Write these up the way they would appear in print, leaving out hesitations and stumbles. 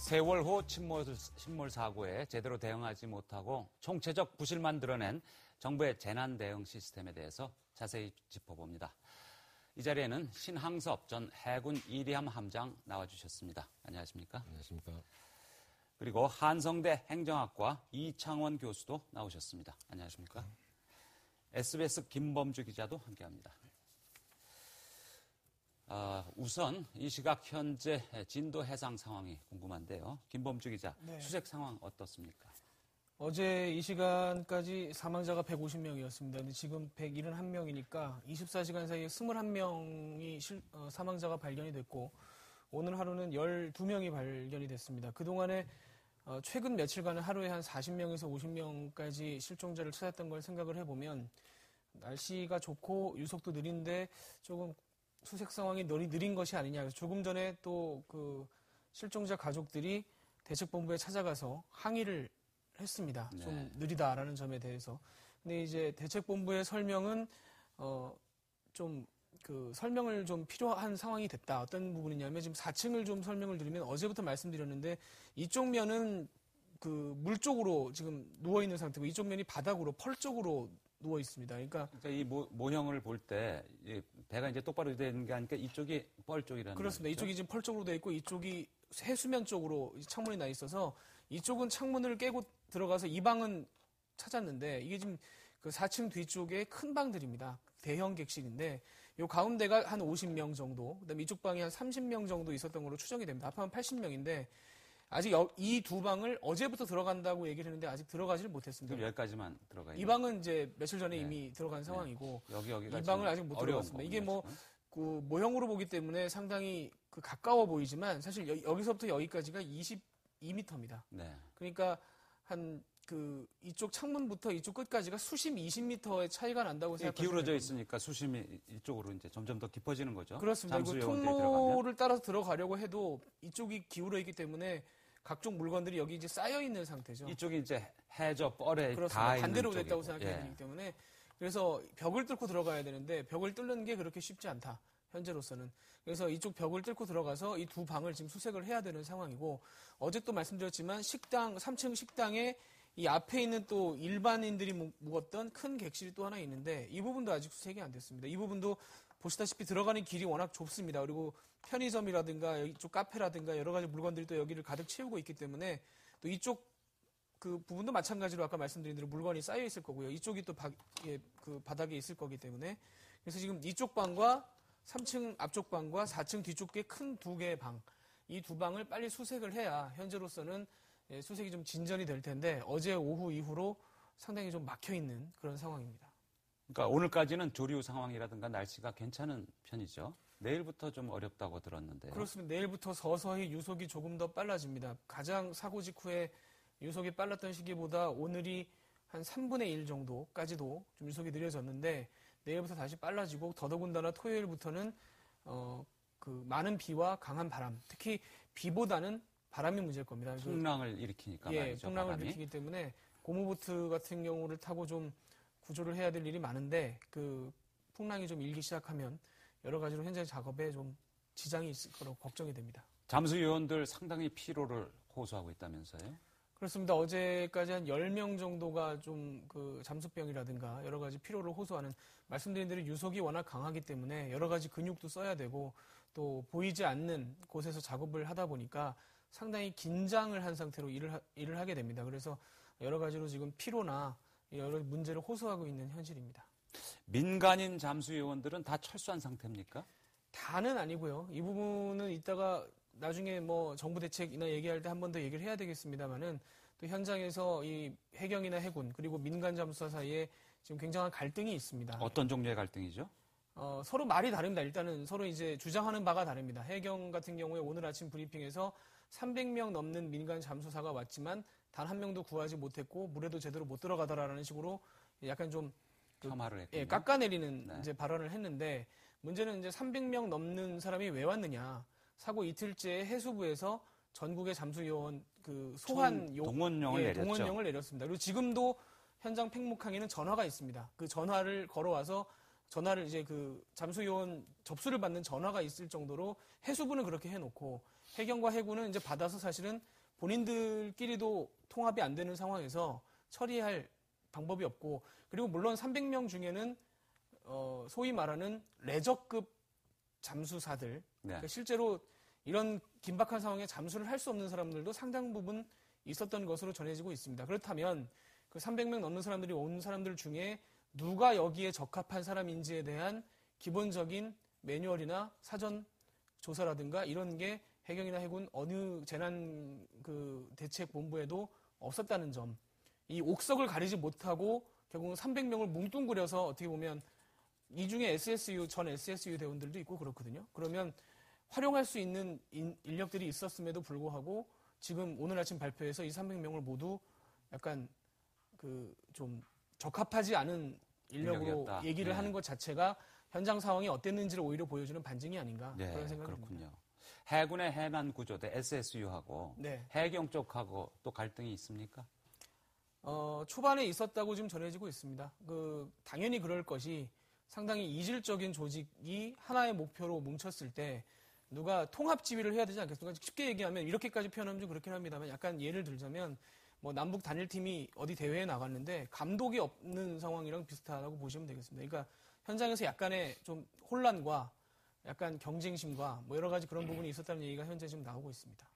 세월호 침몰 사고에 제대로 대응하지 못하고 총체적 부실만 드러낸 정부의 재난 대응 시스템에 대해서 자세히 짚어봅니다. 이 자리에는 신항섭 전 해군 이리함 함장 나와주셨습니다. 안녕하십니까? 안녕하십니까? 그리고 한성대 행정학과 이창원 교수도 나오셨습니다. 안녕하십니까? SBS 김범주 기자도 함께합니다. 우선 이 시각 현재 진도 해상 상황이 궁금한데요. 김범주 기자, 네. 수색 상황 어떻습니까? 어제 이 시간까지 사망자가 150명이었습니다. 근데 지금 171명이니까 24시간 사이에 21명이 사망자가 발견이 됐고 오늘 하루는 12명이 발견이 됐습니다. 그동안에 최근 며칠간은 하루에 한 40명에서 50명까지 실종자를 찾았던 걸 생각을 해보면 날씨가 좋고 유속도 느린데 조금 수색 상황이 느린 것이 아니냐. 조금 전에 또 그 실종자 가족들이 대책본부에 찾아가서 항의를 했습니다. 네. 좀 느리다라는 점에 대해서. 근데 이제 대책본부의 설명은 좀 그 설명을 좀 필요한 상황이 됐다. 어떤 부분이냐면 지금 4층을 좀 설명을 드리면 어제부터 말씀드렸는데 이쪽 면은 그 물 쪽으로 지금 누워 있는 상태고 이쪽 면이 바닥으로 펄 쪽으로 누워 있습니다. 그러니까 이 모형을 볼 때 배가 이제 똑바로 되는 게 아니니까 이쪽이 뻘 쪽이라는 그렇습니다. 말이죠? 이쪽이 지금 펄 쪽으로 되어 있고 이쪽이 해수면 쪽으로 창문이 나 있어서 이쪽은 창문을 깨고 들어가서 이 방은 찾았는데 이게 지금 그 4층 뒤쪽에 큰 방들입니다. 대형 객실인데 요 가운데가 한 50명 정도, 그다음에 이쪽 방이 한 30명 정도 있었던 걸로 추정이 됩니다. 합하면 80명인데 아직 이 두 방을 어제부터 들어간다고 얘기를 했는데 아직 들어가지를 못했습니다. 그럼 여기까지만 들어가 있는 이 방은 이제 며칠 전에 네. 이미 들어간 상황이고 여기가 이 방을 아직 못 들어갔습니다. 이게 뭐 그 모형으로 보기 때문에 상당히 그 가까워 보이지만 사실 여기서부터 여기까지가 22m입니다. 네. 그러니까 한 그 이쪽 창문부터 이쪽 끝까지가 수심 20m의 차이가 난다고 생각하시면 기울어져 있으니까 수심이 이쪽으로 이제 점점 더 깊어지는 거죠. 그렇습니다. 그리고 통로를 따라서 들어가려고 해도 이쪽이 기울어 있기 때문에 각종 물건들이 여기 이제 쌓여 있는 상태죠. 이쪽이 이제 해저 뻘에 그렇습니다. 다 있는 반대로 쪽이고. 됐다고 생각해야 되기 때문에 그래서 벽을 뚫고 들어가야 되는데 벽을 뚫는 게 그렇게 쉽지 않다. 현재로서는. 그래서 이쪽 벽을 뚫고 들어가서 이 두 방을 지금 수색을 해야 되는 상황이고 어제 또 말씀드렸지만 3층 식당에 이 앞에 있는 또 일반인들이 묵었던 큰 객실이 또 하나 있는데 이 부분도 아직 수색이 안 됐습니다. 이 부분도 보시다시피 들어가는 길이 워낙 좁습니다. 그리고 편의점이라든가 이쪽 카페라든가 여러 가지 물건들이 또 여기를 가득 채우고 있기 때문에 또 이쪽 그 부분도 마찬가지로 아까 말씀드린 대로 물건이 쌓여 있을 거고요. 이쪽이 또 그 바닥에 있을 거기 때문에 그래서 지금 이쪽 방과 3층 앞쪽 방과 4층 뒤쪽에 큰 두 개의 방, 이 두 방을 빨리 수색을 해야 현재로서는 수색이 좀 진전이 될 텐데 어제 오후 이후로 상당히 좀 막혀 있는 그런 상황입니다. 그러니까 오늘까지는 조류 상황이라든가 날씨가 괜찮은 편이죠. 내일부터 좀 어렵다고 들었는데요. 그렇습니다. 내일부터 서서히 유속이 조금 더 빨라집니다. 가장 사고 직후에 유속이 빨랐던 시기보다 오늘이 한 3분의 1 정도까지도 좀 유속이 느려졌는데 내일부터 다시 빨라지고 더더군다나 토요일부터는 그 많은 비와 강한 바람, 특히 비보다는 바람이 문제일 겁니다. 풍랑을 일으키니까 말이죠. 풍랑을 바람이. 일으키기 때문에 고무보트 같은 경우를 타고 좀 구조를 해야 될 일이 많은데 그 풍랑이 좀 일기 시작하면 여러 가지로 현재 작업에 좀 지장이 있을 거라고 걱정이 됩니다. 잠수 요원들 상당히 피로를 호소하고 있다면서요? 그렇습니다. 어제까지 한 10명 정도가 좀 그 잠수병이라든가 여러 가지 피로를 호소하는 말씀드린 대로 유속이 워낙 강하기 때문에 여러 가지 근육도 써야 되고 또 보이지 않는 곳에서 작업을 하다 보니까 상당히 긴장을 한 상태로 일을 하게 됩니다. 그래서 여러 가지로 지금 피로나 여러 문제를 호소하고 있는 현실입니다. 민간인 잠수 요원들은 다 철수한 상태입니까? 다는 아니고요. 이 부분은 이따가 나중에 뭐 정부 대책이나 얘기할 때 한 번 더 얘기를 해야 되겠습니다만은 또 현장에서 이 해경이나 해군 그리고 민간 잠수사 사이에 지금 굉장한 갈등이 있습니다. 어떤 종류의 갈등이죠? 서로 말이 다릅니다. 일단은 서로 이제 주장하는 바가 다릅니다. 해경 같은 경우에 오늘 아침 브리핑에서 300명 넘는 민간 잠수사가 왔지만 단 한 명도 구하지 못했고 물에도 제대로 못 들어가더라라는 식으로 약간 좀 폄하를 했군요. 깎아내리는 네. 이제 발언을 했는데 문제는 이제 300명 넘는 사람이 왜 왔느냐. 사고 이틀째에 해수부에서 전국의 잠수요원 그 소환 동원령을 동원령을 내렸습니다. 그리고 지금도 현장 팽목항에는 전화가 있습니다. 그 전화를 걸어와서 전화를 이제 그 잠수요원 접수를 받는 전화가 있을 정도로 해수부는 그렇게 해놓고 해경과 해군은 이제 받아서 사실은 본인들끼리도 통합이 안 되는 상황에서 처리할 방법이 없고, 그리고 물론 300명 중에는 소위 말하는 레저급 잠수사들, 네. 그러니까 실제로 이런 긴박한 상황에 잠수를 할 수 없는 사람들도 상당 부분 있었던 것으로 전해지고 있습니다. 그렇다면 그 300명 넘는 사람들이 온 사람들 중에 누가 여기에 적합한 사람인지에 대한 기본적인 매뉴얼이나 사전 조사라든가 이런 게 해경이나 해군 어느 재난 그 대책 본부에도 없었다는 점. 이 옥석을 가리지 못하고 결국은 300명을 뭉뚱그려서 어떻게 보면 이 중에 전 SSU 대원들도 있고 그렇거든요. 그러면 활용할 수 있는 인력들이 있었음에도 불구하고 지금 오늘 아침 발표에서 이 300명을 모두 약간 그 좀 적합하지 않은 인력으로 인력이었다. 얘기를 네. 하는 것 자체가 현장 상황이 어땠는지를 오히려 보여주는 반증이 아닌가 네, 그런 생각이 그렇군요. 듭니다. 해군의 해난 구조대 SSU하고 네. 해경 쪽하고 또 갈등이 있습니까? 초반에 있었다고 지금 전해지고 있습니다. 당연히 그럴 것이 상당히 이질적인 조직이 하나의 목표로 뭉쳤을 때 누가 통합 지휘를 해야 되지 않겠습니까? 쉽게 얘기하면 이렇게까지 표현하면 좀 그렇긴 합니다만 약간 예를 들자면 뭐 남북 단일팀이 어디 대회에 나갔는데 감독이 없는 상황이랑 비슷하다고 보시면 되겠습니다. 그러니까 현장에서 약간의 좀 혼란과 약간 경쟁심과 뭐 여러 가지 그런 부분이 있었다는 얘기가 현재 지금 나오고 있습니다.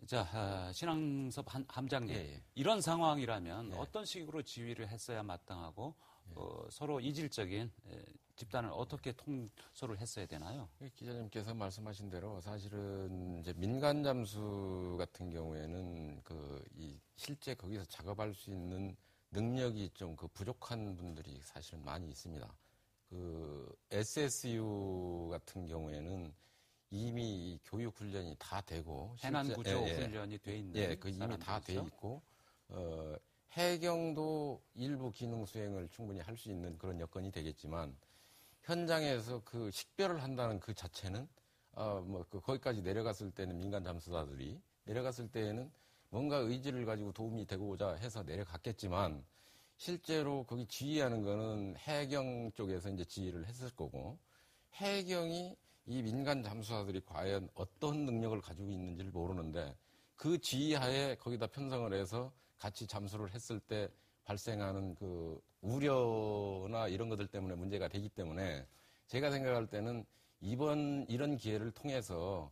자, 신항섭 함장님, 예. 이런 상황이라면 예. 어떤 식으로 지휘를 했어야 마땅하고 서로 이질적인 집단을 어떻게 통솔을 했어야 되나요? 기자님께서 말씀하신 대로 사실은 이제 민간 잠수 같은 경우에는 실제 거기서 작업할 수 있는 능력이 좀 부족한 분들이 사실은 많이 있습니다. SSU 같은 경우에는 이미 교육 훈련이 다 되고 해난 구조 훈련이 돼 있는 이미 다 돼 있고 해경도 일부 기능 수행을 충분히 할 수 있는 그런 여건이 되겠지만 현장에서 식별을 한다는 그 자체는 거기까지 내려갔을 때는 민간 잠수사들이 내려갔을 때에는 뭔가 의지를 가지고 도움이 되고자 해서 내려갔겠지만 실제로 거기 지휘하는 거는 해경 쪽에서 이제 지휘를 했을 거고 해경이 이 민간 잠수사들이 과연 어떤 능력을 가지고 있는지를 모르는데 그 지휘하에 거기다 편성을 해서 같이 잠수를 했을 때 발생하는 우려나 이런 것들 때문에 문제가 되기 때문에 제가 생각할 때는 이런 기회를 통해서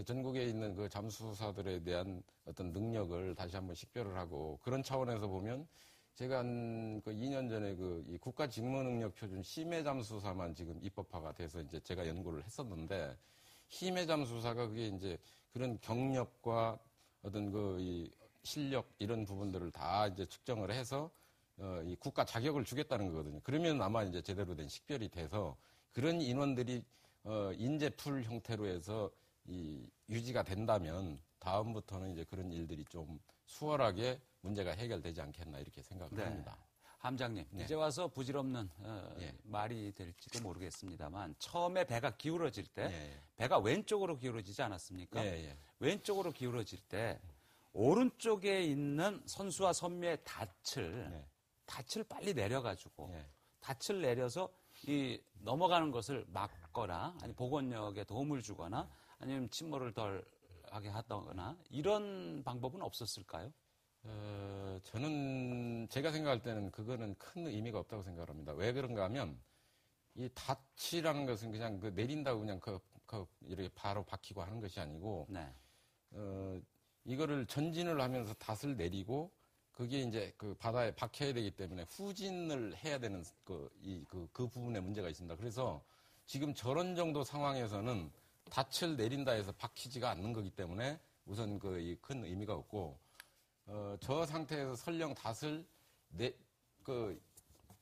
전국에 있는 그 잠수사들에 대한 어떤 능력을 다시 한번 식별을 하고 그런 차원에서 보면 제가 한 2년 전에 이 국가 직무능력 표준 심해 잠수사만 지금 입법화가 돼서 이제 제가 연구를 했었는데 심해 잠수사가 그게 이제 그런 경력과 어떤 이 실력 이런 부분들을 다 이제 측정을 해서 이 국가 자격을 주겠다는 거거든요. 그러면 아마 이제 제대로 된 식별이 돼서 그런 인원들이 인재풀 형태로 해서 유지가 된다면 다음부터는 이제 그런 일들이 좀 수월하게 문제가 해결되지 않겠나 이렇게 생각을 합니다. 함장님, 네. 이제 와서 부질없는 말이 될지도 모르겠습니다만 처음에 배가 기울어질 때 배가 왼쪽으로 기울어지지 않았습니까? 왼쪽으로 기울어질 때 오른쪽에 있는 선수와 선미의 닻을 빨리 내려가지고 닻을 내려서 이 넘어가는 것을 막거나 아니 복원력에 도움을 주거나 아니면 침몰을 덜 하게 하거나 이런 방법은 없었을까요? 저는 제가 생각할 때는 그거는 큰 의미가 없다고 생각합니다. 왜 그런가 하면 이 닻이라는 것은 그냥 내린다고 그냥 이렇게 바로 박히고 하는 것이 아니고 이거를 전진을 하면서 닷을 내리고 그게 이제 바다에 박혀야 되기 때문에 후진을 해야 되는 그 부분에 문제가 있습니다. 그래서 지금 저런 정도 상황에서는 닻을 내린다 해서 박히지가 않는 거기 때문에 우선 큰 의미가 없고 저 상태에서 설령 닷을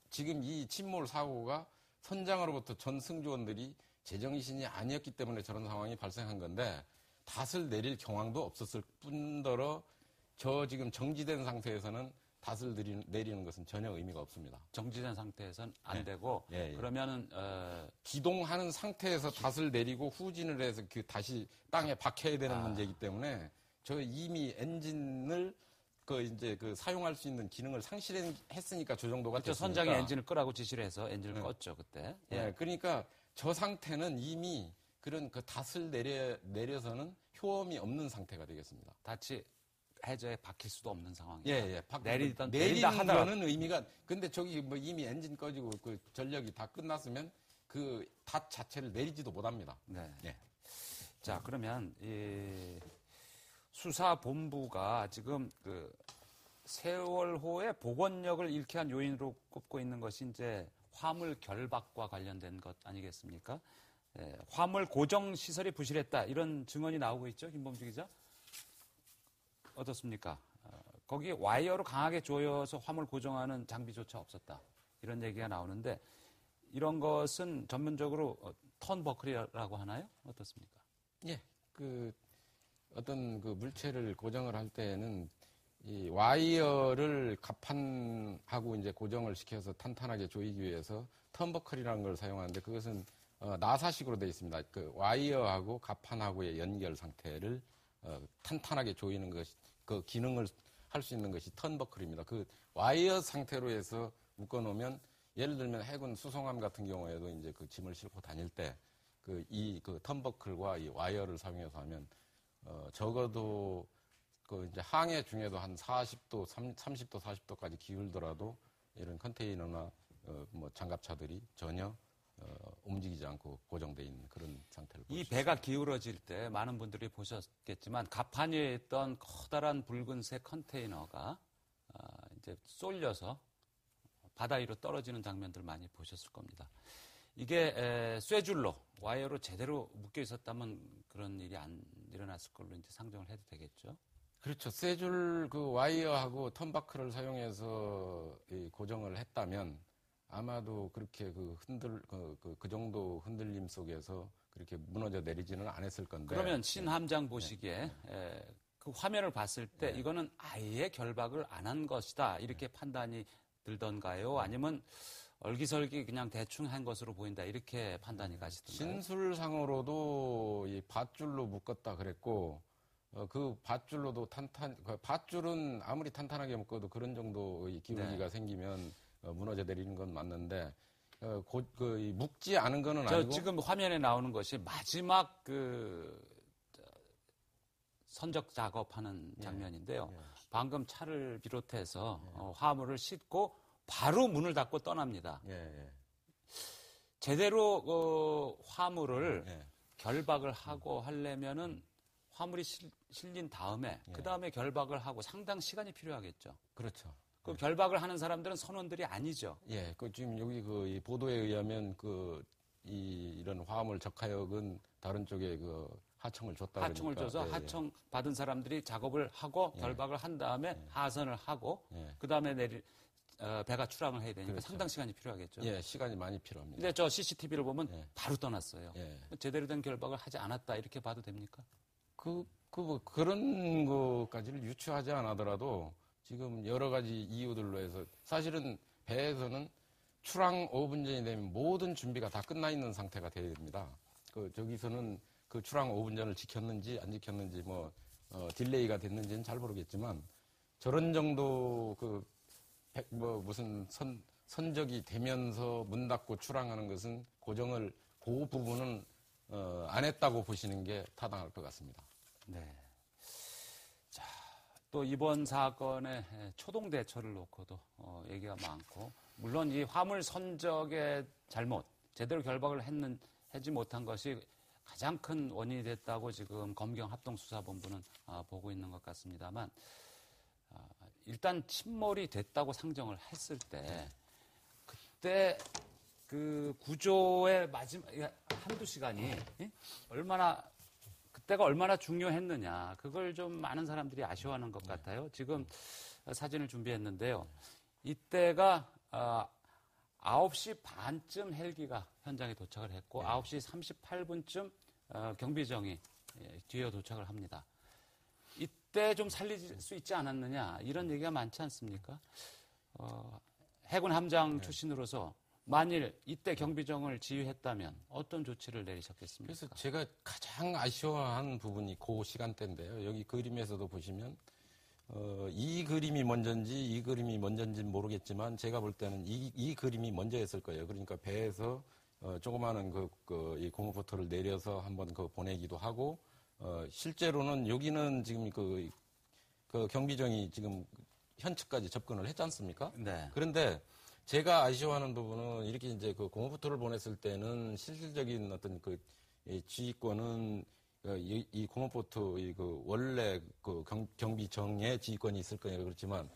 지금 이 침몰 사고가 선장으로부터 전 승조원들이 제정신이 아니었기 때문에 저런 상황이 발생한 건데 닷을 내릴 경황도 없었을 뿐더러 저 지금 정지된 상태에서는 닷을 내리는 것은 전혀 의미가 없습니다. 정지된 상태에서는 안 되고 그러면은 기동하는 상태에서 닷을 내리고 후진을 해서 다시 땅에 박혀야 되는 문제이기 때문에 저 이미 엔진을 사용할 수 있는 기능을 상실했으니까 저 정도가 그렇죠. 됐으니까. 선장이 엔진을 끄라고 지시를 해서 엔진을 껐죠 그때. 그러니까 저 상태는 이미 그런 닷을 내려서는 소음이 없는 상태가 되겠습니다. 다치 해저에 박힐 수도 없는 상황이에요. 예. 내린다 내리는 거는 의미가, 근데 저기 뭐 이미 엔진 꺼지고 그 전력이 다 끝났으면 그 닷 자체를 내리지도 못합니다. 네. 예. 자, 그러면 이 수사본부가 지금 그 세월호의 복원력을 잃게 한 요인으로 꼽고 있는 것이 이제 화물 결박과 관련된 것 아니겠습니까? 예, 화물 고정 시설이 부실했다 이런 증언이 나오고 있죠, 김범주 기자. 어떻습니까? 거기 와이어로 강하게 조여서 화물 고정하는 장비조차 없었다 이런 얘기가 나오는데 이런 것은 전문적으로 턴버클이라고 하나요? 어떻습니까? 예. 어떤 그 물체를 고정을 할 때는 이 와이어를 갑판하고 이제 고정을 시켜서 탄탄하게 조이기 위해서 턴버클이라는 걸 사용하는데 그것은 나사식으로 되어 있습니다. 그 와이어하고 갑판하고의 연결 상태를 탄탄하게 조이는 것이 그 기능을 할 수 있는 것이 턴버클입니다. 그 와이어 상태로 해서 묶어놓으면 예를 들면 해군 수송함 같은 경우에도 이제 그 짐을 싣고 다닐 때 그 턴버클과 이 와이어를 사용해서 하면 적어도 그 이제 항해 중에도 한 40도, 30도, 40도까지 기울더라도 이런 컨테이너나 뭐 장갑차들이 전혀 움직이지 않고 고정되어 있는 그런 상태를 이 배가 기울어질 때 많은 분들이 보셨겠지만 갑판 위에 있던 커다란 붉은색 컨테이너가 이제 쏠려서 바다 위로 떨어지는 장면들 많이 보셨을 겁니다. 이게 쇠줄로 와이어로 제대로 묶여 있었다면 그런 일이 안 일어났을 걸로 이제 상정을 해도 되겠죠. 그렇죠. 쇠줄 그 와이어하고 턴버클을 사용해서 고정을 했다면 아마도 그렇게 그 정도 흔들림 속에서 그렇게 무너져 내리지는 않았을 건데. 그러면 신함장 보시기에 그 화면을 봤을 때 이거는 아예 결박을 안 한 것이다 이렇게 판단이 들던가요? 아니면 얼기설기 그냥 대충 한 것으로 보인다 이렇게 판단이 가시던가요? 신술상으로도 이 밧줄로 묶었다 그랬고 그 밧줄로도 밧줄은 아무리 탄탄하게 묶어도 그런 정도의 기울기가 생기면 무너져 내리는 건 맞는데 묶지 않은 거는 아니고. 지금 화면에 나오는 것이 마지막 선적 작업하는 장면인데요. 방금 차를 비롯해서 화물을 싣고 바로 문을 닫고 떠납니다. 제대로 화물을 결박을 하고 하려면은 화물이 실린 다음에 그 다음에 결박을 하고 상당 시간이 필요하겠죠. 그렇죠. 그 결박을 하는 사람들은 선원들이 아니죠. 예, 지금 여기 이 보도에 의하면 이런 화물 적하역은 다른 쪽에 하청을 줬다 그러니까. 하청을 줘서 하청 받은 사람들이 작업을 하고 결박을 한 다음에 하선을 하고 그 다음에 배가 출항을 해야 되니까 그렇죠. 상당 시간이 필요하겠죠. 예, 시간이 많이 필요합니다. 근데 저 CCTV를 보면 바로 떠났어요. 예. 제대로 된 결박을 하지 않았다 이렇게 봐도 됩니까? 그런 것까지를 유추하지 않더라도 지금 여러 가지 이유들로 해서 사실은 배에서는 출항 5분 전이 되면 모든 준비가 다 끝나 있는 상태가 되어야 됩니다. 저기서는 그 출항 5분 전을 지켰는지 안 지켰는지 딜레이가 됐는지는 잘 모르겠지만 저런 정도 무슨 선적이 되면서 문 닫고 출항하는 것은 고정을 그 부분은 안 했다고 보시는 게 타당할 것 같습니다. 네. 자, 또 이번 사건의 초동 대처를 놓고도 얘기가 많고 물론 이 화물 선적의 잘못, 제대로 결박을 하지 못한 것이 가장 큰 원인이 됐다고 지금 검경 합동수사본부는 보고 있는 것 같습니다만 일단 침몰이 됐다고 상정을 했을 때 그때 그 구조의 마지막 한두 시간이 그때가 얼마나 중요했느냐 그걸 좀 많은 사람들이 아쉬워하는 것 같아요. 지금 사진을 준비했는데요. 이때가 9시 반쯤 헬기가 현장에 도착을 했고 9시 38분쯤 경비정이 뒤에 도착을 합니다. 이때 좀 살릴 수 있지 않았느냐 이런 얘기가 많지 않습니까? 해군 함장 출신으로서 만일 이때 경비정을 지휘했다면 어떤 조치를 내리셨겠습니까? 그래서 제가 가장 아쉬워한 부분이 그 시간대인데요. 여기 그림에서도 보시면 이 그림이 먼저인지 이 그림이 먼저인지는 모르겠지만 제가 볼 때는 이 그림이 먼저였을 거예요. 그러니까 배에서 조그마한 이 고무보트를 내려서 한번 보내기도 하고 실제로는 여기는 지금 그 경비정이 지금 현측까지 접근을 했지 않습니까? 네. 그런데 제가 아쉬워하는 부분은 이렇게 이제 그 공무부터를 보냈을 때는 실질적인 어떤 그 지휘권은 이 공무포트 원래 그 경비정의 지휘권이 있을 거예요. 그렇지만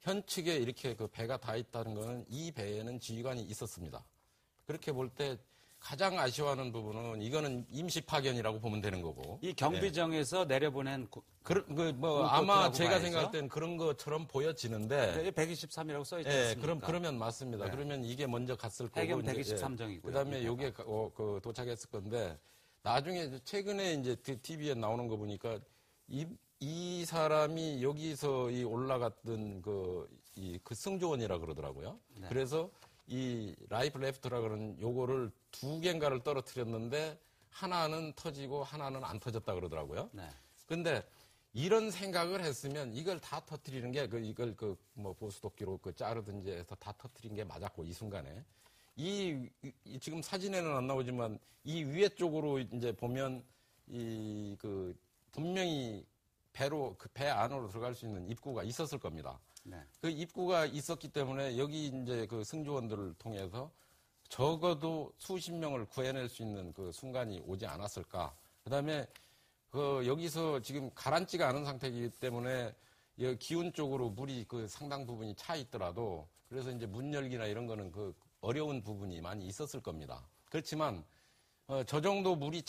현측에 이렇게 그 배가 다 있다는 거는 이 배에는 지휘관이 있었습니다. 그렇게 볼 때 가장 아쉬워하는 부분은 이거는 임시 파견이라고 보면 되는 거고. 이 경비정에서 내려보낸 아마 제가 생각할 때는 그런 것처럼 보여지는데. 123이라고 써 있지 예, 않습니까? 그러면 맞습니다. 네. 그러면 이게 먼저 갔을 거고. 해경 123정이고요. 그다음에 요게 도착했을 건데 나중에 최근에 이제 TV에 나오는 거 보니까 이 사람이 여기서 올라갔던 그 승조원이라 그러더라고요. 네. 그래서 이 라이프 레프트라 그러는 요거를 2개인가를 떨어뜨렸는데 하나는 터지고 하나는 안 터졌다 그러더라고요. 네. 근데 이런 생각을 했으면 이걸 다 터뜨리는 게 이걸 보수도끼로 자르든지 해서 다 터뜨린 게 맞았고 이 순간에 지금 사진에는 안 나오지만 이 위에 쪽으로 이제 보면 분명히 배 안으로 들어갈 수 있는 입구가 있었을 겁니다. 네. 그 입구가 있었기 때문에 여기 이제 그 승조원들을 통해서 적어도 수십 명을 구해낼 수 있는 그 순간이 오지 않았을까. 그다음에 여기서 지금 가라앉지가 않은 상태이기 때문에 기운 쪽으로 물이 상당 부분이 차 있더라도 그래서 이제 문 열기나 이런 거는 어려운 부분이 많이 있었을 겁니다. 그렇지만 저 정도 물이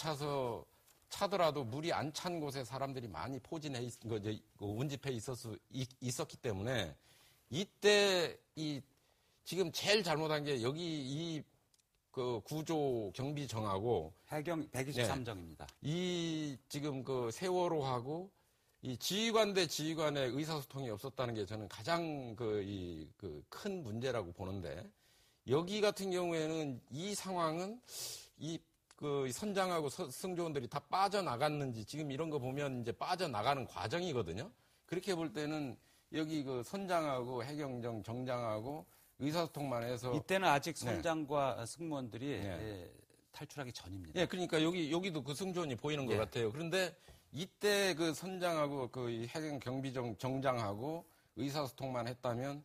차더라도 물이 안 찬 곳에 사람들이 많이 포진해 운집해 있었기 때문에 이때 지금 제일 잘못한 게 여기 구조 경비정하고 해경 123정입니다. 지금 세월호하고 이 지휘관 대 지휘관의 의사소통이 없었다는 게 저는 가장 큰 문제라고 보는데 여기 같은 경우에는 이 상황은 선장하고 승조원들이 다 빠져나갔는지 지금 이런 거 보면 이제 빠져나가는 과정이거든요. 그렇게 볼 때는 여기 선장하고 해경정 정장하고 의사소통만 해서 이때는 아직 선장과 승무원들이 탈출하기 전입니다. 예, 그러니까 여기도 그 승조원이 보이는 것 같아요. 그런데 이때 해경 경비정 정장하고 의사소통만 했다면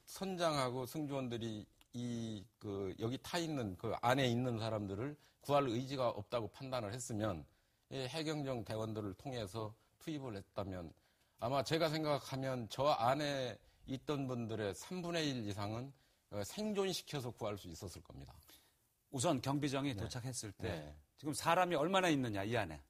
선장하고 승조원들이 여기 타 있는 안에 있는 사람들을 구할 의지가 없다고 판단을 했으면 해경정 대원들을 통해서 투입을 했다면 아마 제가 생각하면 저 안에 있던 분들의 3분의 1 이상은 생존시켜서 구할 수 있었을 겁니다. 우선 경비정이 도착했을 때 지금 사람이 얼마나 있느냐 이 안에.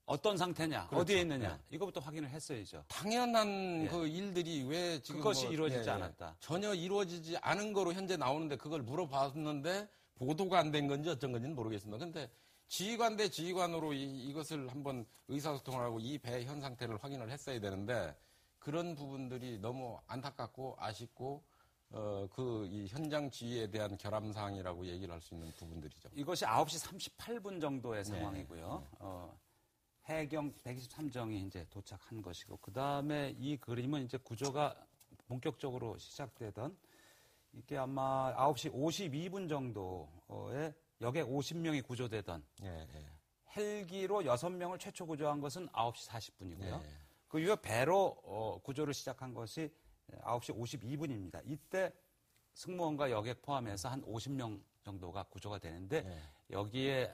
어떤 상태냐, 그렇죠. 어디에 있느냐, 이거부터 확인을 했어야죠. 당연한 일들이 왜 지금 그것이 이루어지지 않았다. 전혀 이루어지지 않은 거로 현재 나오는데 그걸 물어봤는데 보도가 안 된 건지 어쩐 건지는 모르겠습니다. 근데 지휘관 대 지휘관으로 이것을 한번 의사소통을 하고 이 배 현 상태를 확인을 했어야 되는데 그런 부분들이 너무 안타깝고 아쉽고 이 현장 지휘에 대한 결함사항이라고 얘기를 할 수 있는 부분들이죠. 이것이 9시 38분 정도의 상황이고요. 해경 123정이 이제 도착한 것이고, 그 다음에 이 그림은 이제 구조가 본격적으로 시작되던 이게 아마 9시 52분 정도에 여객 50명이 구조되던 헬기로 6명을 최초 구조한 것은 9시 40분이고요. 그 이후 배로 구조를 시작한 것이 9시 52분입니다. 이때 승무원과 여객 포함해서 한 50명 정도가 구조가 되는데 여기에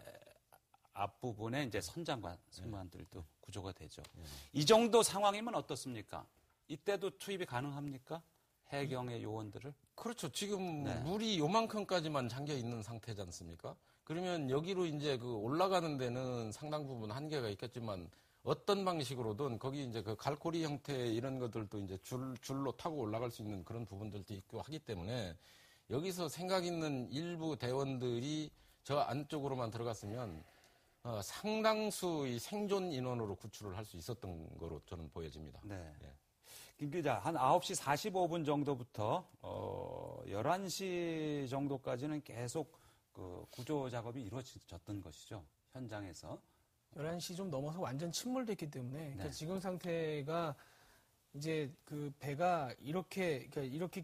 앞부분에 이제 선장과 승무원들도 구조가 되죠. 이 정도 상황이면 어떻습니까? 이때도 투입이 가능합니까? 해경의 요원들을? 그렇죠. 지금 물이 요만큼까지만 잠겨 있는 상태지 않습니까? 그러면 여기로 이제 올라가는 데는 상당 부분 한계가 있겠지만 어떤 방식으로든 거기 이제 갈고리 형태 이런 것들도 이제 줄로 타고 올라갈 수 있는 그런 부분들도 있고 하기 때문에 여기서 생각 있는 일부 대원들이 저 안쪽으로만 들어갔으면 상당수의 생존 인원으로 구출을 할 수 있었던 거로 저는 보여집니다. 네. 김 기자, 한 9시 45분 정도부터 11시 정도까지는 계속 구조 작업이 이루어졌던 것이죠. 현장에서. 11시 좀 넘어서 완전 침몰됐기 때문에 그러니까 지금 상태가 이제 배가 이렇게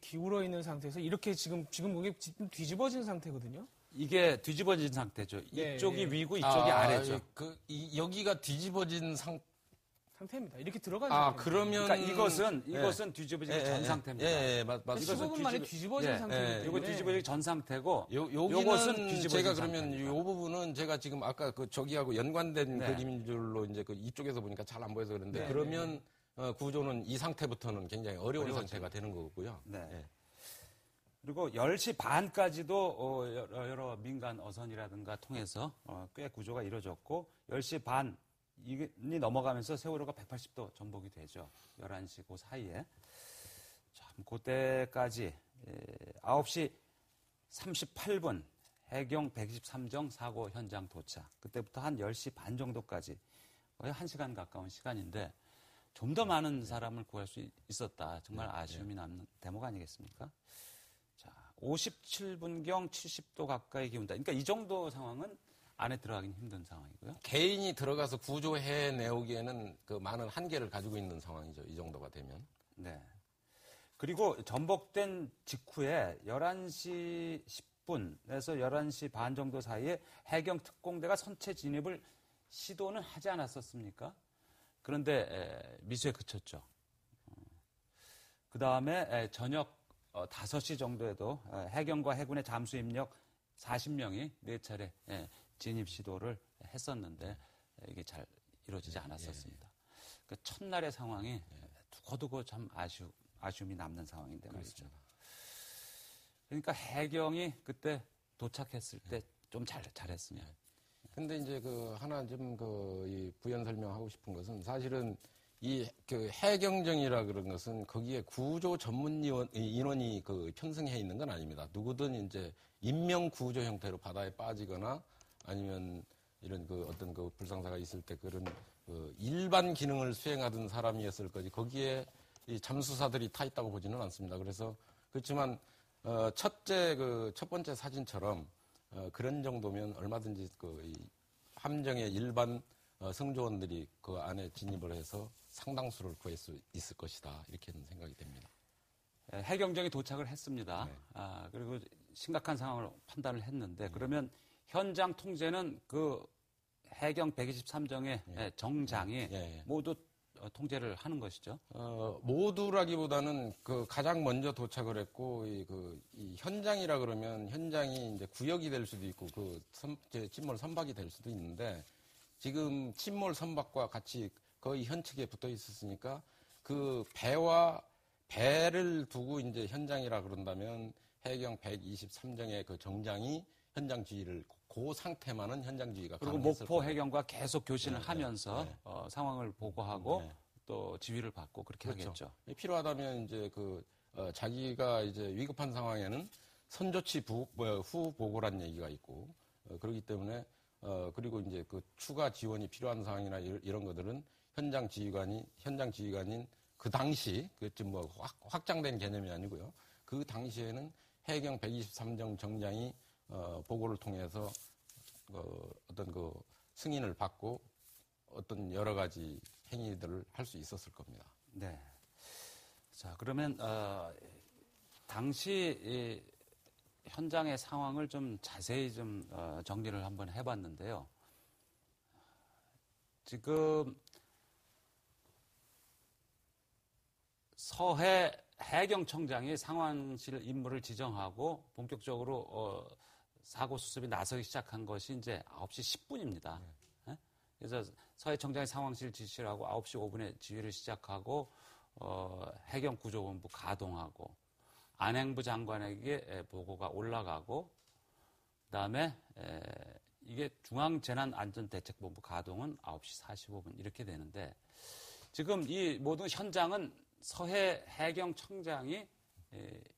기울어 있는 상태에서 이렇게 지금 그게 뒤집어진 상태거든요. 이게 뒤집어진 상태죠. 네, 이쪽이 네. 위고 이쪽이 아래죠. 여기가 뒤집어진 상태입니다. 이렇게 들어가죠. 그러면. 그러니까 이것은 뒤집어진 전 상태입니다. 그러니까 15분만에 뒤집어진 상태이기 이거 때문에 뒤집어진 전 상태고 요것은 뒤집어진 제가 그러면 상태입니다. 요 부분은 제가 지금 아까 그 저기하고 연관된 네. 그림인 줄로 이제 그 이쪽에서 보니까 잘 안 보여서 그런데 네, 그러면 구조는 이 상태부터는 굉장히 어려운 상태가 되는 거고요. 네. 예. 그리고 10시 반까지도 여러 민간 어선이라든가 통해서 꽤 구조가 이루어졌고 10시 반이 넘어가면서 세월호가 180도 전복이 되죠. 11시 그 사이에. 참 그때까지 9시 38분 해경 123정 사고 현장 도착. 그때부터 한 10시 반 정도까지 거의 1시간 가까운 시간인데 좀 더 많은 사람을 구할 수 있었다. 정말 아쉬움이 남는 대목 아니겠습니까? 자, 57분경 70도 가까이 기운다. 그러니까 이 정도 상황은 안에 들어가긴 힘든 상황이고요. 개인이 들어가서 구조해 내오기에는 그 많은 한계를 가지고 있는 상황이죠. 이 정도가 되면. 네. 그리고 전복된 직후에 11시 10분에서 11시 반 정도 사이에 해경 특공대가 선체 진입을 시도는 하지 않았었습니까? 그런데 미수에 그쳤죠. 그 다음에 저녁 5시 정도에도 해경과 해군의 잠수 인력 40명이 4차례 진입 시도를 했었는데 이게 잘 이루어지지 않았었습니다. 그 첫날의 상황이 두고두고 참 아쉬움이 남는 상황인데 말이죠. 그러니까 해경이 그때 도착했을 때 좀 잘했으면. 근데 이제 그 하나 좀 이 부연 설명하고 싶은 것은 사실은 이 그 해경정이라 그런 것은 거기에 구조 전문 인원이 그 편승해 있는 건 아닙니다. 누구든 이제 인명 구조 형태로 바다에 빠지거나 아니면 이런 그 어떤 그 불상사가 있을 때 그런 그 일반 기능을 수행하던 사람이었을 거지 거기에 이 잠수사들이 타 있다고 보지는 않습니다. 그래서 그렇지만 첫 번째 사진처럼 그런 정도면 얼마든지 이 함정의 일반 승조원들이 그 안에 진입을 해서 상당수를 구할 수 있을 것이다. 이렇게는 생각이 됩니다. 해경정이 도착을 했습니다. 네. 그리고 심각한 상황을 판단을 했는데 그러면 현장 통제는 그 해경 123정의 정장이 모두 통제를 하는 것이죠. 모두라기보다는 그 가장 먼저 도착을 했고 이 현장이라 그러면 현장이 이제 구역이 될 수도 있고 침몰 선박이 될 수도 있는데 지금 침몰 선박과 같이 거의 현측에 붙어 있었으니까 그 배를 두고 이제 현장이라 그런다면 해경 123정의 그 정장이 현장 지휘를 그 상태만은 현장 지휘가 그리고 가능했을 목포 거예요. 해경과 계속 교신을 하면서 상황을 보고하고 또 지휘를 받고 그렇게 하겠죠. 필요하다면 이제 자기가 이제 위급한 상황에는 선조치 후 보고란 얘기가 있고 그렇기 때문에 그리고 이제 그 추가 지원이 필요한 상황이나 이런 것들은 현장 지휘관인 그 당시 그좀 확장된 개념이 아니고요. 그 당시에는 해경 123정 정장이 보고를 통해서 어떤 그 승인을 받고 어떤 여러 가지 행위들을 할 수 있었을 겁니다. 네. 자, 그러면 당시 이 현장의 상황을 좀 자세히 좀 정리를 한번 해봤는데요. 지금 서해 해경청장이 상황실 임무를 지정하고 본격적으로 사고 수습이 나서기 시작한 것이 이제 9시 10분입니다. 그래서 서해청장이 상황실 지시를 하고 9시 5분에 지휘를 시작하고 해경구조본부 가동하고 안행부 장관에게 보고가 올라가고 그다음에 이게 중앙재난안전대책본부 가동은 9시 45분 이렇게 되는데 지금 이 모든 현장은 서해 해경청장이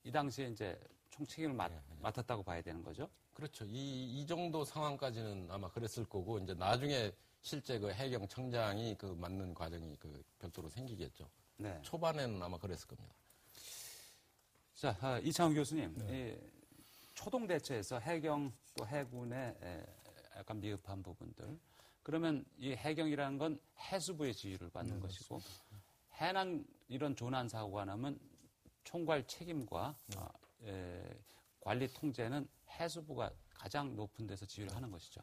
이 당시에 이제 총책임을 맡았다고 봐야 되는 거죠. 그렇죠. 이 정도 상황까지는 아마 그랬을 거고 이제 나중에 실제 그 해경청장이 그 맡는 과정이 그 별도로 생기겠죠. 네. 초반에는 아마 그랬을 겁니다. 자, 이창훈 교수님, 이 초동 대처에서 해경 또 해군의 약간 미흡한 부분들. 그러면 이 해경이라는 건 해수부의 지휘를 받는 것이고 해난 이런 조난 사고가 나면 총괄 책임과 관리 통제는 해수부가 가장 높은 데서 지휘를 하는 것이죠.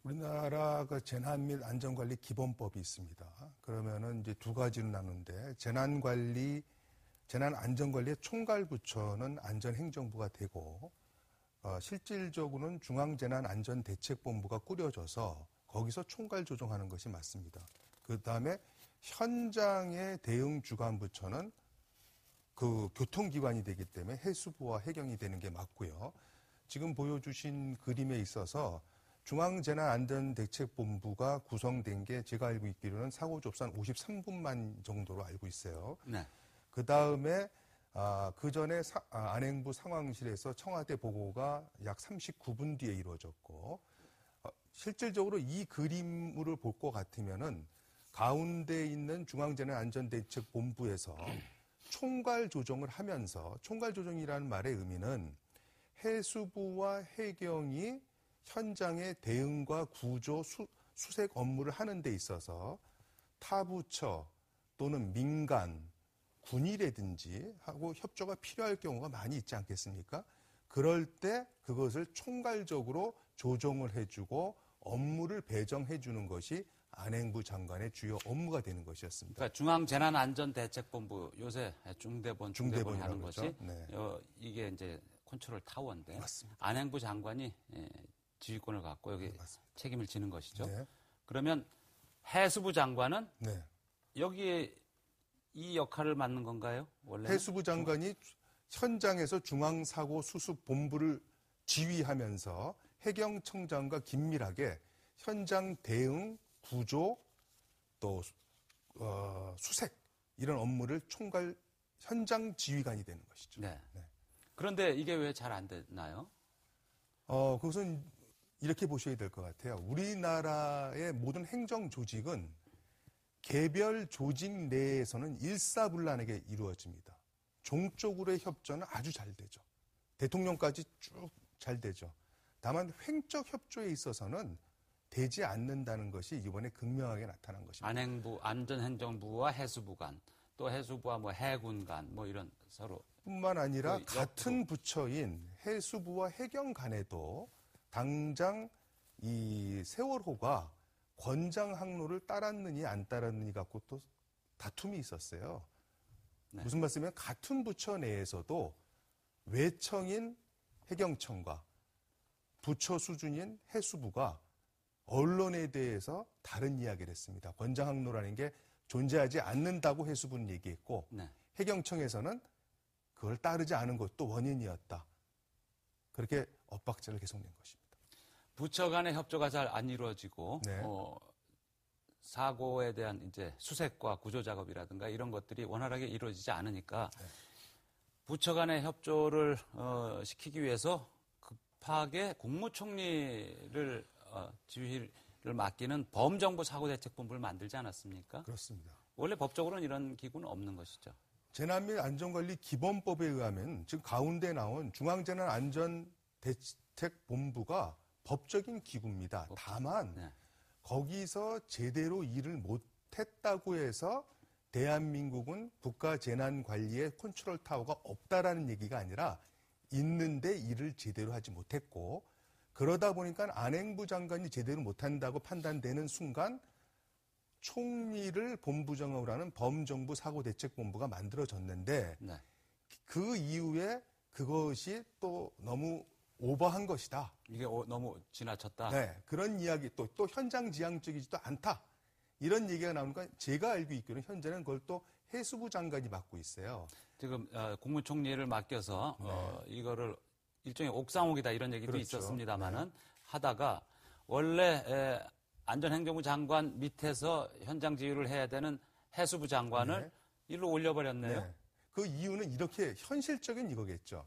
우리나라가 재난 및 안전관리 기본법이 있습니다. 그러면은 이제 두 가지로 나누는데 재난 안전관리의 총괄부처는 안전행정부가 되고 실질적으로는 중앙재난안전대책본부가 꾸려져서 거기서 총괄 조정하는 것이 맞습니다. 그 다음에 현장의 대응 주관부처는 그 교통기관이 되기 때문에 해수부와 해경이 되는 게 맞고요. 지금 보여주신 그림에 있어서 중앙재난안전대책본부가 구성된 게 제가 알고 있기로는 사고 접수한 53분만 정도로 알고 있어요. 네. 그 다음에 그 전에 안행부 상황실에서 청와대 보고가 약 39분 뒤에 이루어졌고 실질적으로 이 그림을 볼 것 같으면은 가운데 있는 중앙재난안전대책본부에서 총괄 조정을 하면서 총괄 조정이라는 말의 의미는 해수부와 해경이 현장의 대응과 구조, 수색 업무를 하는 데 있어서 타부처 또는 민간, 군이라든지 하고 협조가 필요할 경우가 많이 있지 않겠습니까? 그럴 때 그것을 총괄적으로 조정을 해주고 업무를 배정해주는 것이 안행부 장관의 주요 업무가 되는 것이었습니다. 그러니까 중앙재난안전대책본부 요새 중대본 하는 것이 네. 이게 이제 컨트롤 타워인데 맞습니다. 안행부 장관이 지휘권을 갖고 여기 책임을 지는 것이죠. 네. 그러면 해수부 장관은 네. 여기에 이 역할을 맡는 건가요? 원래 해수부 장관이 현장에서 중앙사고수습본부를 지휘하면서 해경청장과 긴밀하게 현장 대응, 구조, 또 수색 이런 업무를 총괄 현장 지휘관이 되는 것이죠. 네. 그런데 이게 왜 잘 안 되나요? 그것은 이렇게 보셔야 될 것 같아요. 우리나라의 모든 행정 조직은 개별 조직 내에서는 일사불란하게 이루어집니다. 종적으로의 협조는 아주 잘 되죠. 대통령까지 쭉 잘 되죠. 다만 횡적 협조에 있어서는 되지 않는다는 것이 이번에 극명하게 나타난 것입니다. 안행부, 안전행정부와 해수부 간, 또 해수부와 뭐 해군 간, 뭐 이런 서로. 뿐만 아니라 그 같은 부처인 해수부와 해경 간에도 당장 이 세월호가 권장 항로를 따랐느니 안 따랐느니 갖고 또 다툼이 있었어요. 네. 무슨 말씀이냐면 같은 부처 내에서도 외청인 해경청과 부처 수준인 해수부가 언론에 대해서 다른 이야기를 했습니다. 권장 항로라는 게 존재하지 않는다고 해수부는 얘기했고 네. 해경청에서는 그걸 따르지 않은 것도 원인이었다. 그렇게 엇박자를 계속 낸 것입니다. 부처 간의 협조가 잘 안 이루어지고 네. 사고에 대한 이제 수색과 구조 작업이라든가 이런 것들이 원활하게 이루어지지 않으니까 부처 간의 협조를 시키기 위해서 급하게 국무총리를 지휘를 맡기는 범정부 사고대책본부를 만들지 않았습니까? 그렇습니다. 원래 법적으로는 이런 기구는 없는 것이죠. 재난 및 안전관리 기본법에 의하면 지금 가운데 나온 중앙재난안전대책본부가 법적인 기구입니다. 다만 네. 거기서 제대로 일을 못했다고 해서 대한민국은 국가재난관리의 컨트롤 타워가 없다라는 얘기가 아니라 있는데 일을 제대로 하지 못했고 그러다 보니까 안행부 장관이 제대로 못한다고 판단되는 순간 총리를 본부장으로 하는 범정부 사고대책본부가 만들어졌는데 네. 그 이후에 그것이 또 너무 오버한 것이다. 이게 너무 지나쳤다. 네, 그런 이야기 또 현장 지향적이지도 않다. 이런 얘기가 나오니까 제가 알고 있기로는 현재는 그걸 또 해수부 장관이 맡고 있어요. 지금 국무총리를 맡겨서 이거를 일종의 옥상옥이다 이런 얘기도 그렇죠. 있었습니다만은 하다가 원래 안전행정부 장관 밑에서 현장 지휘를 해야 되는 해수부 장관을 일로 올려버렸네요. 네. 그 이유는 이렇게 현실적인 이거겠죠.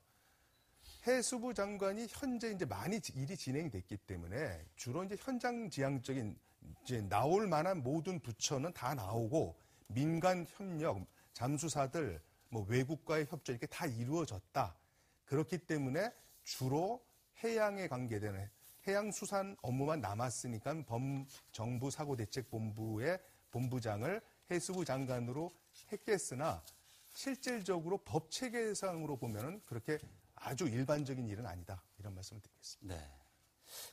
해수부 장관이 현재 이제 많이 일이 진행됐기 때문에 주로 이제 현장 지향적인 이제 나올 만한 모든 부처는 다 나오고 민간 협력, 잠수사들, 뭐 외국과의 협조 이렇게 다 이루어졌다. 그렇기 때문에 주로 해양에 관계되는 해양수산 업무만 남았으니까 범정부 사고대책본부의 본부장을 해수부 장관으로 했겠으나 실질적으로 법체계상으로 보면은 그렇게 아주 일반적인 일은 아니다. 이런 말씀을 드리겠습니다. 네.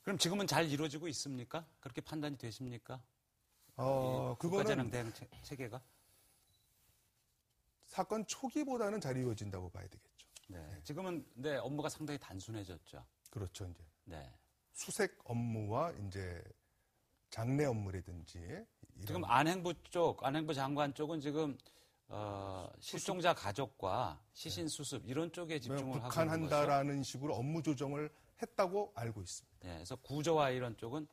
그럼 지금은 잘 이루어지고 있습니까? 그렇게 판단이 되십니까? 그거는 국가재난 대응 체계가? 사건 초기보다는 잘 이루어진다고 봐야 되겠죠. 네. 지금은 네, 업무가 상당히 단순해졌죠. 그렇죠, 이제. 네. 수색 업무와 이제 장례 업무라든지 지금 안행부 장관 쪽은 지금 실종자 가족과 시신 수습 이런 쪽에 집중을 하고 있는 거죠. 북한한다라는 식으로 업무 조정을 했다고 알고 있습니다. 네, 그래서 구조와 이런 쪽은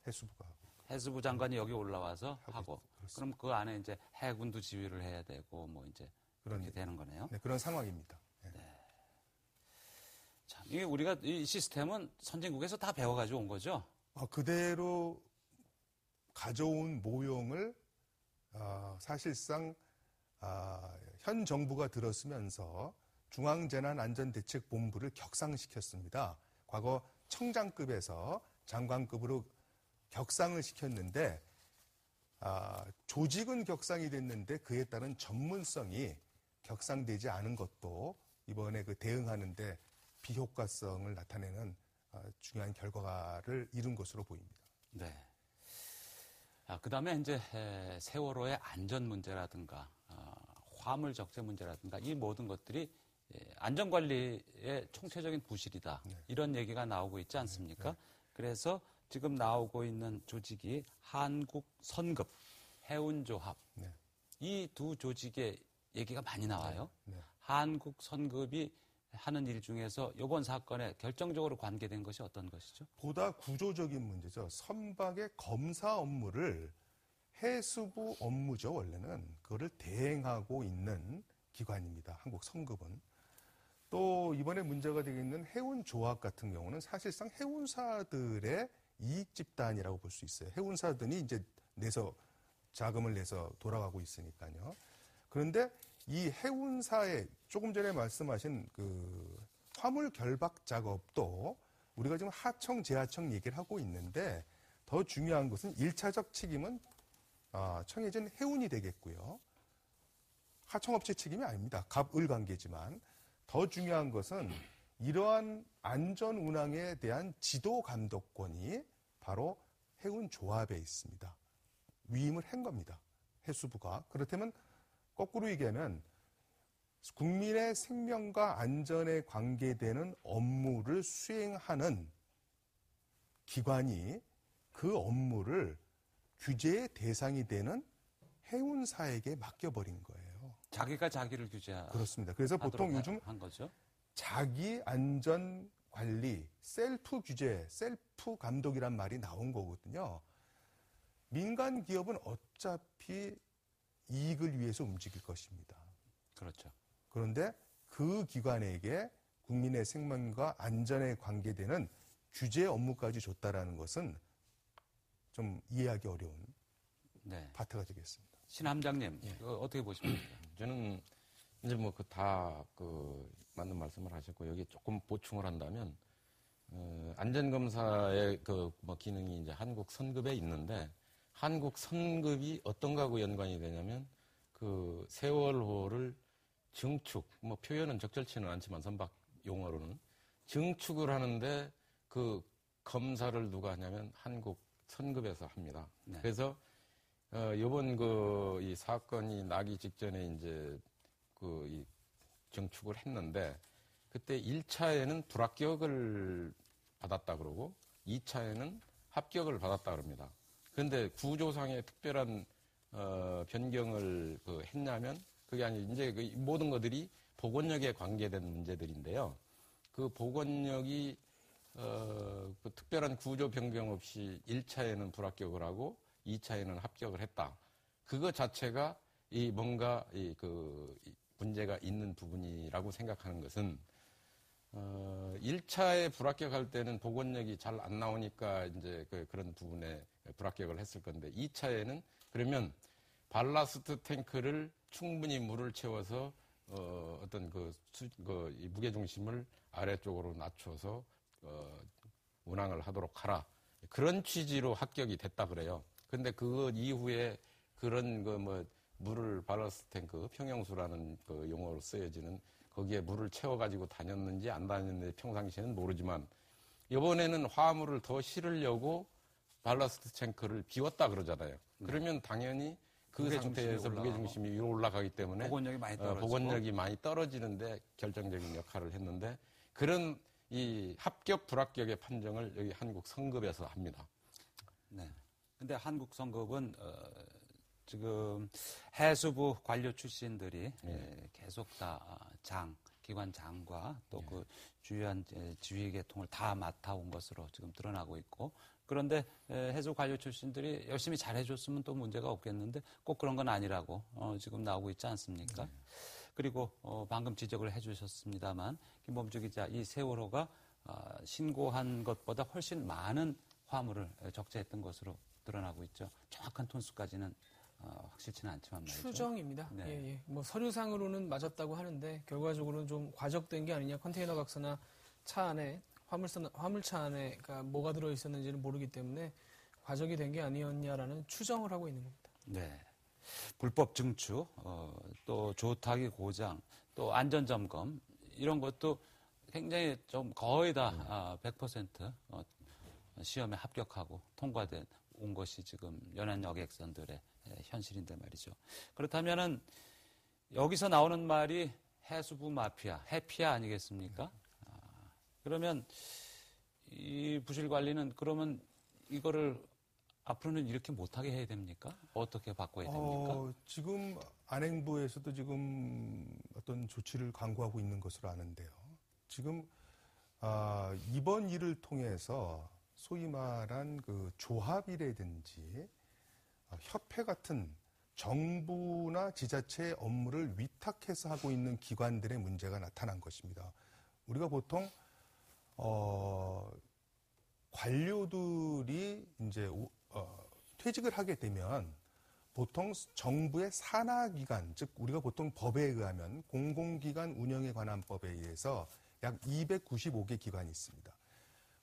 해수부가 하고. 해수부 장관이 여기 올라와서 하고 그렇습니다. 그럼 그 안에 이제 해군도 지휘를 해야 되고 뭐 이제 그렇게 되는 거네요. 네, 그런 상황입니다. 네. 참, 이게 우리가 이 시스템은 선진국에서 다 배워가지고 온 거죠. 그대로 가져온 모형을 사실상 현 정부가 들었으면서 중앙재난안전대책본부를 격상시켰습니다. 과거 청장급에서 장관급으로 격상을 시켰는데 조직은 격상이 됐는데 그에 따른 전문성이 격상되지 않은 것도 이번에 그 대응하는데 비효과성을 나타내는 중요한 결과를 이룬 것으로 보입니다. 네. 그 다음에 이제 세월호의 안전 문제라든가 화물 적재 문제라든가 이 모든 것들이 안전관리의 총체적인 부실이다. 네. 이런 얘기가 나오고 있지 않습니까? 그래서 지금 나오고 있는 조직이 한국선급, 해운조합 네. 이 두 조직의 얘기가 많이 나와요. 네. 한국선급이 하는 일 중에서 이번 사건에 결정적으로 관계된 것이 어떤 것이죠? 보다 구조적인 문제죠. 선박의 검사 업무를 해수부 업무죠, 원래는. 그거를 대행하고 있는 기관입니다. 한국선급은. 또 이번에 문제가 되겠는 해운조합 같은 경우는 사실상 해운사들의 이익집단이라고 볼 수 있어요. 해운사들이 이제 자금을 내서 돌아가고 있으니까요. 그런데 이 해운사의 조금 전에 말씀하신 그 화물 결박 작업도 우리가 지금 하청, 재하청 얘기를 하고 있는데 더 중요한 것은 1차적 책임은 청해진 해운이 되겠고요. 하청업체 책임이 아닙니다. 갑을 관계지만 더 중요한 것은 이러한 안전 운항에 대한 지도 감독권이 바로 해운조합에 있습니다. 위임을 한 겁니다. 해수부가. 그렇다면 거꾸로 얘기하면 국민의 생명과 안전에 관계되는 업무를 수행하는 기관이 그 업무를 규제의 대상이 되는 해운사에게 맡겨버린 거예요. 자기가 자기를 규제하도록 그렇습니다. 그래서 보통 요즘 한 거죠. 자기 안전 관리, 셀프 규제, 셀프 감독이란 말이 나온 거거든요. 민간 기업은 어차피 이익을 위해서 움직일 것입니다. 그렇죠. 그런데 그 기관에게 국민의 생명과 안전에 관계되는 규제 업무까지 줬다라는 것은 좀 이해하기 어려운 네. 파트가 되겠습니다. 신 함장님, 이거 어떻게 보십니까? 저는 이제 뭐 맞는 말씀을 하셨고 여기 조금 보충을 한다면 안전검사의 기능이 이제 한국 선급에 있는데 한국 선급이 어떤 거하고 연관이 되냐면 그 세월호를 증축, 표현은 적절치는 않지만 선박 용어로는 증축을 하는데 그 검사를 누가 하냐면 한국 선급에서 합니다. 네. 그래서 이번 이 사건이 나기 직전에 이제 이 증축을 했는데 그때 1차에는 불합격을 받았다 그러고 2차에는 합격을 받았다 그럽니다. 그런데 구조상의 특별한 변경을 했냐면 그게 아니고 이제 그 모든 것들이 보건력에 관계된 문제들인데요. 그 보건력이 그 특별한 구조 변경 없이 1차에는 불합격을 하고 2차에는 합격을 했다. 그거 자체가 뭔가 문제가 있는 부분이라고 생각하는 것은 1차에 불합격할 때는 보건력이 잘 안 나오니까 이제 그런 부분에 불합격을 했을 건데 2차에는 그러면 발라스트 탱크를 충분히 물을 채워서 이 무게중심을 아래쪽으로 낮춰서 운항을 하도록 하라. 그런 취지로 합격이 됐다 그래요. 근데 그 이후에 그런 물을 발라스트 탱크 평형수라는 용어로 쓰여지는 거기에 물을 채워가지고 다녔는지 안 다녔는지 평상시에는 모르지만 이번에는 화물을 더 실으려고 발라스트 탱크를 비웠다 그러잖아요. 그러면 당연히 그 상태에서 무게중심이 위로 올라가기 때문에 복원력이 많이 떨어지는데 결정적인 역할을 했는데 그런 이 합격 불합격의 판정을 여기 한국 성급에서 합니다. 네. 근데 한국 성급은 지금 해수부 관료 출신들이 계속 다 기관 장과 또 그 주요한 지휘 계통을 다 맡아온 것으로 지금 드러나고 있고 그런데 해수부 관료 출신들이 열심히 잘해줬으면 또 문제가 없겠는데 꼭 그런 건 아니라고 지금 나오고 있지 않습니까? 그리고 방금 지적을 해주셨습니다만 김범주 기자 이 세월호가 신고한 것보다 훨씬 많은 화물을 적재했던 것으로 드러나고 있죠. 정확한 톤수까지는 확실치는 않지만 말이죠. 추정입니다. 네. 예. 뭐 서류상으로는 맞았다고 하는데 결과적으로는 좀 과적된 게 아니냐. 컨테이너 각서나 차 안에 화물차 안에 그러니까 뭐가 들어 있었는지는 모르기 때문에 과적이 된 게 아니었냐라는 추정을 하고 있는 겁니다. 네. 불법 증축, 또 조타기 고장, 또 안전점검 이런 것도 굉장히 좀 거의 다 100% 시험에 합격하고 통과된 온 것이 지금 연안 여객선들의 현실인데 말이죠. 그렇다면은 여기서 나오는 말이 해수부 마피아, 해피아 아니겠습니까? 그러면 이 부실 관리는 그러면 이거를 앞으로는 이렇게 못하게 해야 됩니까? 어떻게 바꿔야 됩니까? 지금 안행부에서도 지금 어떤 조치를 강구하고 있는 것으로 아는데요. 지금 이번 일을 통해서 소위 말한 그 조합이라든지 협회 같은 정부나 지자체의 업무를 위탁해서 하고 있는 기관들의 문제가 나타난 것입니다. 우리가 보통 관료들이 이제 퇴직을 하게 되면 보통 정부의 산하기관, 즉 우리가 보통 법에 의하면 공공기관 운영에 관한 법에 의해서 약 295개 기관이 있습니다.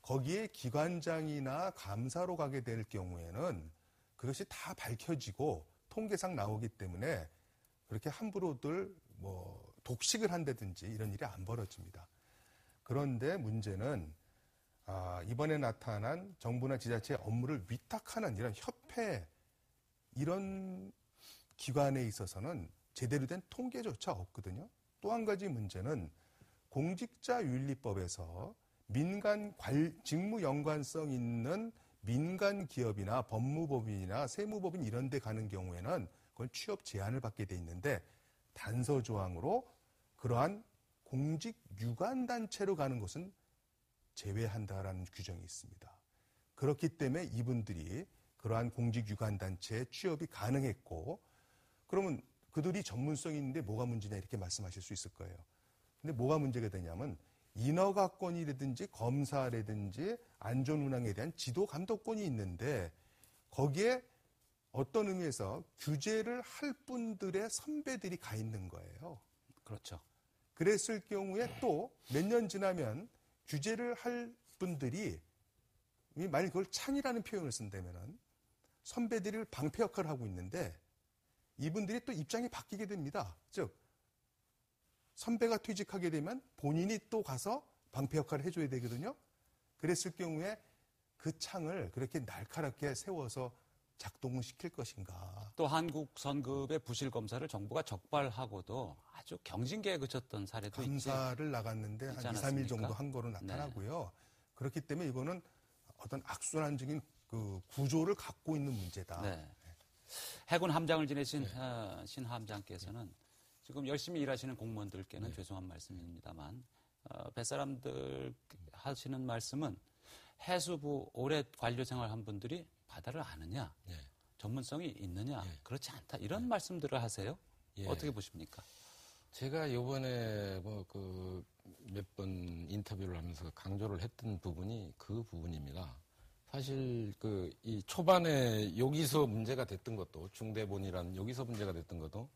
거기에 기관장이나 감사로 가게 될 경우에는 그것이 다 밝혀지고 통계상 나오기 때문에 그렇게 함부로들 독식을 한다든지 이런 일이 안 벌어집니다. 그런데 문제는 이번에 나타난 정부나 지자체의 업무를 위탁하는 이런 협회, 이런 기관에 있어서는 제대로 된 통계조차 없거든요. 또 한 가지 문제는 공직자윤리법에서 민간 직무 연관성 있는 민간 기업이나 법무법인이나 세무법인 이런 데 가는 경우에는 그건 취업 제한을 받게 돼 있는데 단서 조항으로 그러한 공직 유관단체로 가는 것은 제외한다라는 규정이 있습니다. 그렇기 때문에 이분들이 그러한 공직 유관단체에 취업이 가능했고 그러면 그들이 전문성이 있는데 뭐가 문제냐 이렇게 말씀하실 수 있을 거예요. 근데 뭐가 문제가 되냐면 인허가권이라든지 검사라든지 안전운항에 대한 지도 감독권이 있는데 거기에 어떤 의미에서 규제를 할 분들의 선배들이 가 있는 거예요. 그렇죠. 그랬을 경우에 또 몇 년 지나면 규제를 할 분들이 만약 그걸 창이라는 표현을 쓴다면은 선배들이 방패 역할을 하고 있는데 이분들이 또 입장이 바뀌게 됩니다. 즉 선배가 퇴직하게 되면 본인이 또 가서 방패 역할을 해줘야 되거든요. 그랬을 경우에 그 창을 그렇게 날카롭게 세워서 작동을 시킬 것인가. 또 한국 선급의 부실 검사를 정부가 적발하고도 아주 경징계에 그쳤던 사례도 감사를 나갔는데 한 2, 3일 정도 한 거로 나타나고요. 네. 그렇기 때문에 이거는 어떤 악순환적인 그 구조를 갖고 있는 문제다. 네. 해군 함장을 지내신 신 함장께서는 지금 열심히 일하시는 공무원들께는 죄송한 말씀입니다만 뱃사람들 하시는 말씀은 해수부 오래 관료 생활한 분들이 바다를 아느냐, 전문성이 있느냐, 그렇지 않다 이런 말씀들을 하세요. 어떻게 보십니까? 제가 이번에 몇 번 인터뷰를 하면서 강조를 했던 부분이 그 부분입니다. 사실 이 초반에 여기서 문제가 됐던 것도 중대본이란 여기서 문제가 됐던 것도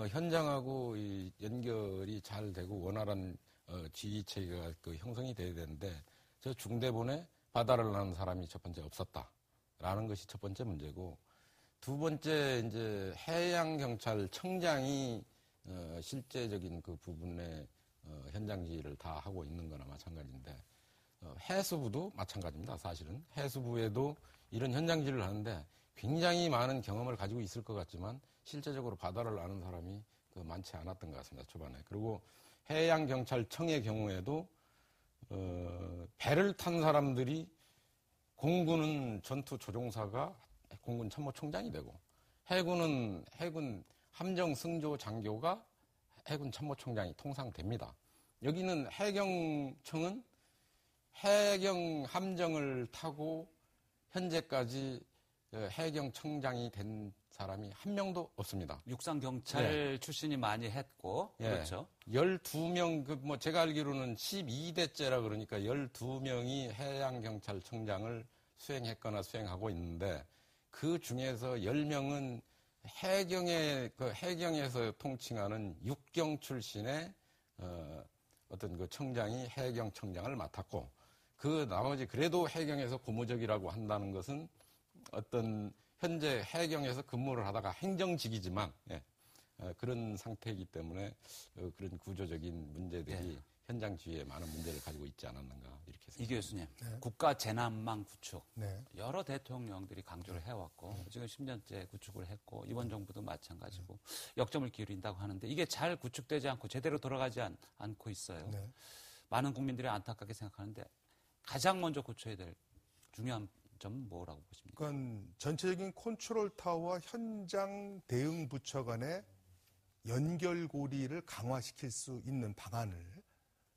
현장하고 이 연결이 잘 되고 원활한 지휘 체계가 형성이 돼야 되는데 저 중대본에 바다를 나는 사람이 첫 번째 없었다라는 것이 첫 번째 문제고 두 번째 이제 해양경찰청장이 실제적인 그 부분에 현장 지휘를 다 하고 있는 거나 마찬가지인데 해수부도 마찬가지입니다. 사실은 해수부에도 이런 현장질을 하는데 굉장히 많은 경험을 가지고 있을 것 같지만 실제적으로 바다를 아는 사람이 많지 않았던 것 같습니다. 초반에. 그리고 해양경찰청의 경우에도 배를 탄 사람들이 공군은 전투 조종사가 공군 참모총장이 되고 해군은 해군 함정 승조 장교가 해군 참모총장이 통상 됩니다. 여기는 해경청은 해경 함정을 타고 현재까지 해경청장이 된 사람이 한 명도 없습니다. 육상경찰 출신이 많이 했고, 그렇죠. 12명, 제가 알기로는 12대째라 그러니까 12명이 해양경찰청장을 수행했거나 수행하고 있는데 그 중에서 10명은 해경에서 통칭하는 육경 출신의 어떤 그 청장이 해경청장을 맡았고 그 나머지 그래도 해경에서 고무적이라고 한다는 것은 어떤 현재 해경에서 근무를 하다가 행정직이지만 그런 상태이기 때문에 그런 구조적인 문제들이 현장 지휘에 많은 문제를 가지고 있지 않았는가 이렇게 생각합니다. 이 교수님, 국가 재난망 구축 네. 여러 대통령들이 강조를 해왔고 지금 10년째 구축을 했고 이번 정부도 마찬가지고 역점을 기울인다고 하는데 이게 잘 구축되지 않고 제대로 돌아가지 않고 있어요. 네. 많은 국민들이 안타깝게 생각하는데 가장 먼저 고쳐야 될 중요한 점은 뭐라고 보십니까? 그러니까 전체적인 컨트롤 타워와 현장 대응 부처 간의 연결고리를 강화시킬 수 있는 방안을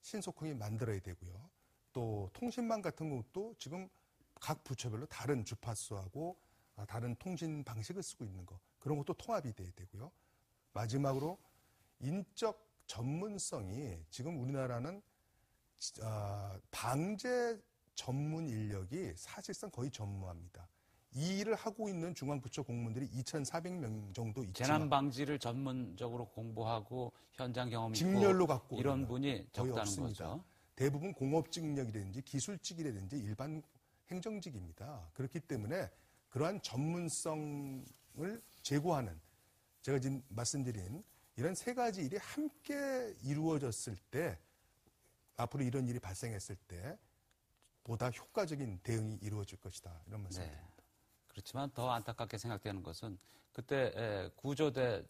신속하게 만들어야 되고요. 또 통신망 같은 것도 지금 각 부처별로 다른 주파수하고 다른 통신 방식을 쓰고 있는 거 그런 것도 통합이 돼야 되고요. 마지막으로 인적 전문성이 지금 우리나라는 방제 전문 인력이 사실상 거의 전무합니다. 이 일을 하고 있는 중앙부처 공무원들이 2,400명 정도 있지만 재난 방지를 전문적으로 공부하고 현장 경험 있고 직렬로 갖고 이런 분이 거의 적다는 없습니다. 거죠. 대부분 공업직력이라든지 기술직이라든지 일반 행정직입니다. 그렇기 때문에 그러한 전문성을 제고하는 제가 지금 말씀드린 이런 세 가지 일이 함께 이루어졌을 때 앞으로 이런 일이 발생했을 때 보다 효과적인 대응이 이루어질 것이다. 이런 말씀입니다. 그렇지만 더 안타깝게 생각되는 것은 그때 구조대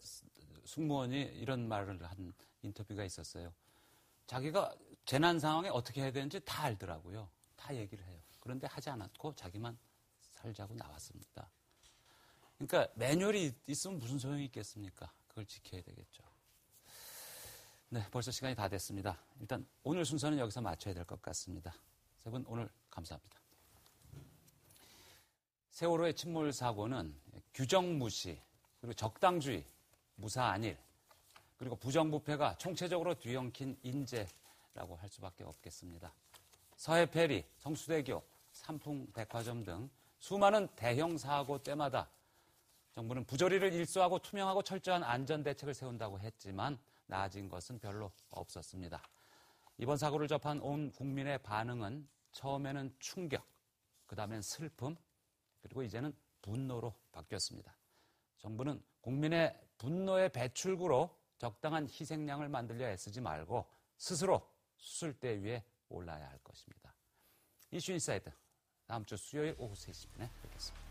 승무원이 이런 말을 한 인터뷰가 있었어요. 자기가 재난 상황에 어떻게 해야 되는지 다 알더라고요. 다 얘기를 해요. 그런데 하지 않았고 자기만 살자고 나왔습니다. 그러니까 매뉴얼이 있으면 무슨 소용이 있겠습니까? 그걸 지켜야 되겠죠. 네, 벌써 시간이 다 됐습니다. 일단 오늘 순서는 여기서 마쳐야 될 것 같습니다. 세 분 오늘 감사합니다. 세월호의 침몰 사고는 규정 무시, 그리고 적당주의, 무사 안일, 그리고 부정부패가 총체적으로 뒤엉킨 인재라고 할 수밖에 없겠습니다. 서해페리, 성수대교, 삼풍백화점 등 수많은 대형 사고 때마다 정부는 부조리를 일소하고 투명하고 철저한 안전대책을 세운다고 했지만 나아진 것은 별로 없었습니다. 이번 사고를 접한 온 국민의 반응은 처음에는 충격, 그 다음엔 슬픔, 그리고 이제는 분노로 바뀌었습니다. 정부는 국민의 분노의 배출구로 적당한 희생양을 만들려 애쓰지 말고 스스로 수술대 위에 올라야 할 것입니다. 이슈 인사이드 다음 주 수요일 오후 3시 10분에 뵙겠습니다.